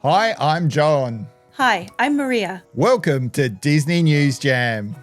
Hi, I'm John. Hi, I'm Maria. Welcome to Disney News Jam.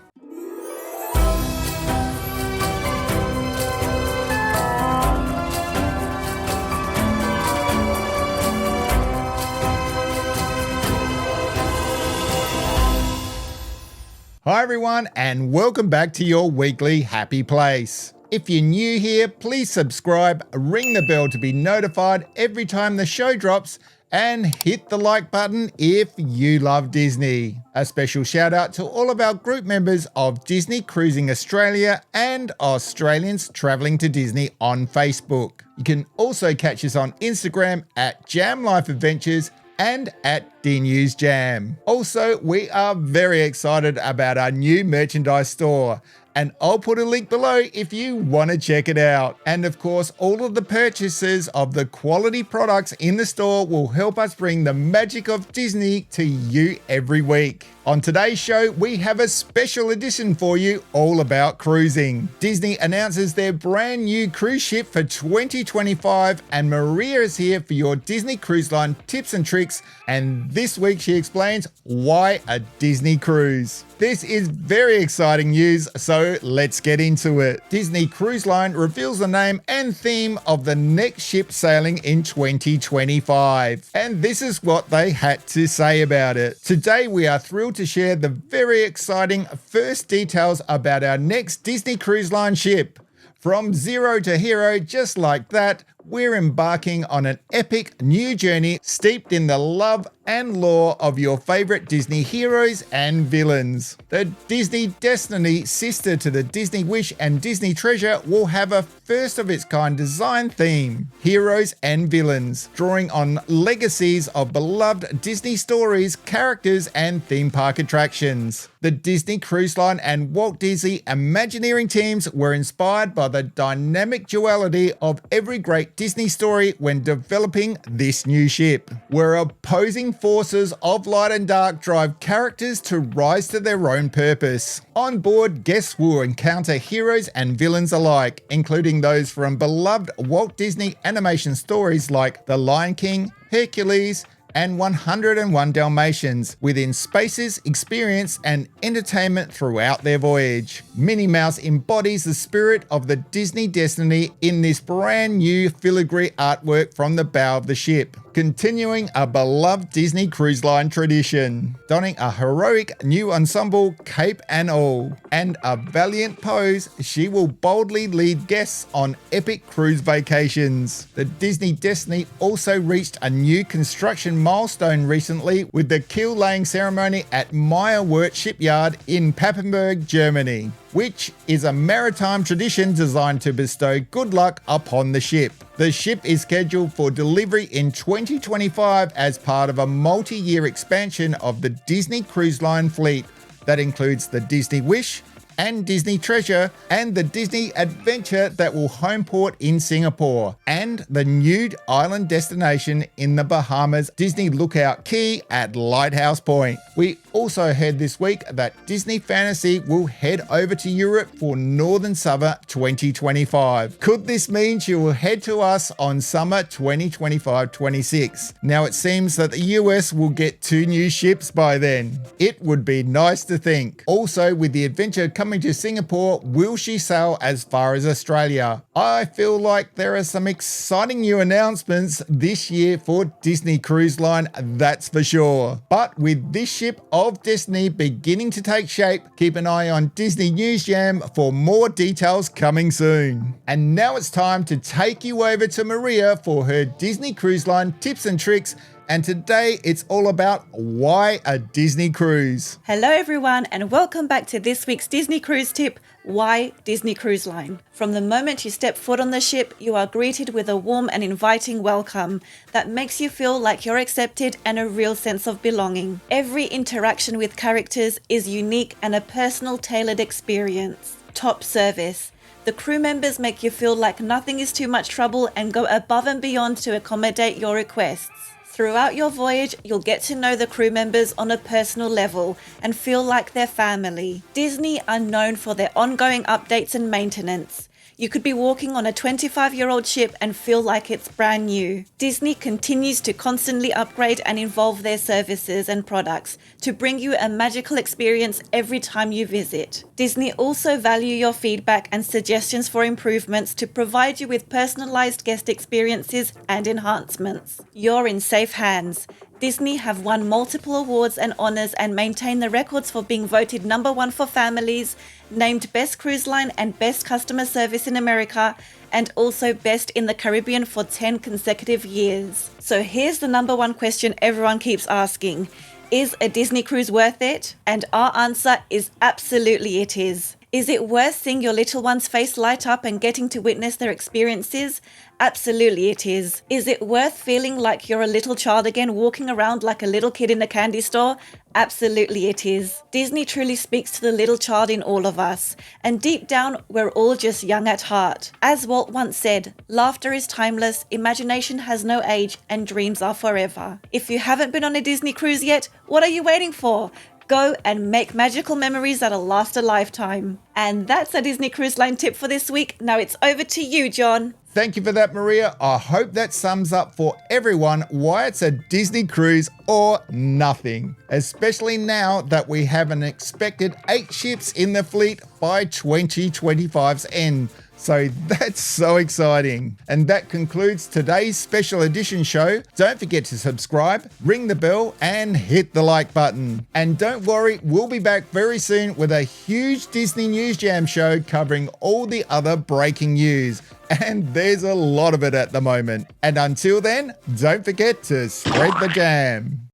Hi everyone, and welcome back to your weekly happy place. If you're new here, please subscribe, ring the bell to be notified every time the show drops, and hit the like button if you love Disney. A special shout out to all of our group members of Disney Cruising Australia and Australians Travelling to Disney on Facebook. You can also catch us on Instagram at Jam Life Adventures and at DNewsJam. Also, we are very excited about our new merchandise store, and I'll put a link below if you want to check it out. And of course, all of the purchases of the quality products in the store will help us bring the magic of Disney to you every week. On today's show, we have a special edition for you all about cruising. Disney announces their brand new cruise ship for 2025, and Maria is here for your Disney Cruise Line tips and tricks, and this week she explains why a Disney cruise. This is very exciting news, so let's get into it. Disney Cruise Line reveals the name and theme of the next ship sailing in 2025. And this is what they had to say about it. Today we are thrilled to share the very exciting first details about our next Disney Cruise Line ship. From zero to hero, just like that, we're embarking on an epic new journey steeped in the love and lore of your favorite Disney heroes and villains. The Disney Destiny, sister to the Disney Wish and Disney Treasure, will have a first of its kind design theme, heroes and villains, drawing on legacies of beloved Disney stories, characters and theme park attractions. The Disney Cruise Line and Walt Disney Imagineering teams were inspired by the dynamic duality of every great Disney story when developing this new ship, where opposing forces of light and dark drive characters to rise to their own purpose. On board, guests will encounter heroes and villains alike, including those from beloved Walt Disney animation stories like The Lion King, Hercules, and 101 Dalmatians, within spaces, experience, and entertainment throughout their voyage. Minnie Mouse embodies the spirit of the Disney Destiny in this brand new filigree artwork from the bow of the ship, continuing a beloved Disney Cruise Line tradition. Donning a heroic new ensemble cape and all, and a valiant pose, she will boldly lead guests on epic cruise vacations. The Disney Destiny also reached a new construction milestone recently with the keel laying ceremony at Meyer Werft Shipyard in Papenburg, Germany, which is a maritime tradition designed to bestow good luck upon the ship. The ship is scheduled for delivery in 2025 as part of a multi-year expansion of the Disney Cruise Line fleet that includes the Disney Wish and Disney Treasure and the Disney Adventure that will home port in Singapore, and the new island destination in the Bahamas, Disney Lookout Key at Lighthouse Point. We also heard this week that Disney Fantasy will head over to Europe for Northern Summer 2025. Could this mean she will head to us on summer 2025-26? Now it seems that the US will get 2 new ships by then. It would be nice to think. Also, with the adventure coming to Singapore, will she sail as far as Australia? I feel like there are some exciting new announcements this year for Disney Cruise Line, that's for sure. But with this ship of destiny beginning to take shape, keep an eye on Disney News Jam for more details coming soon. And now it's time to take you over to Maria for her Disney Cruise Line tips and tricks. And today it's all about why a Disney cruise. Hello everyone, and welcome back to this week's Disney cruise tip, why Disney Cruise Line. From the moment you step foot on the ship, you are greeted with a warm and inviting welcome that makes you feel like you're accepted and a real sense of belonging. Every interaction with characters is unique and a personal tailored experience. Top service. The crew members make you feel like nothing is too much trouble and go above and beyond to accommodate your requests. Throughout your voyage, you'll get to know the crew members on a personal level and feel like they're family. Disney are known for their ongoing updates and maintenance. You could be walking on a 25-year-old ship and feel like it's brand new. Disney continues to constantly upgrade and evolve their services and products to bring you a magical experience every time you visit. Disney also value your feedback and suggestions for improvements to provide you with personalized guest experiences and enhancements. You're in safe hands. Disney have won multiple awards and honors and maintain the records for being voted #1 for families, named Best Cruise Line and Best Customer Service in America, and also Best in the Caribbean for 10 consecutive years. So here's the #1 question everyone keeps asking. Is a Disney cruise worth it? And our answer is absolutely it is. Is it worth seeing your little one's face light up and getting to witness their experiences? Absolutely it is. Is it worth feeling like you're a little child again, walking around like a little kid in a candy store? Absolutely it is. Disney truly speaks to the little child in all of us, and deep down, we're all just young at heart. As Walt once said, laughter is timeless, imagination has no age, and dreams are forever. If you haven't been on a Disney cruise yet, what are you waiting for? Go and make magical memories that'll last a lifetime. And that's a Disney Cruise Line tip for this week. Now it's over to you, John. Thank you for that, Maria. I hope that sums up for everyone why it's a Disney cruise or nothing, especially now that we have an expected 8 ships in the fleet by 2025's end. So that's so exciting. And that concludes today's special edition show. Don't forget to subscribe, ring the bell, and hit the like button. And don't worry, we'll be back very soon with a huge Disney News Jam show covering all the other breaking news. And there's a lot of it at the moment. And until then, don't forget to spread the jam.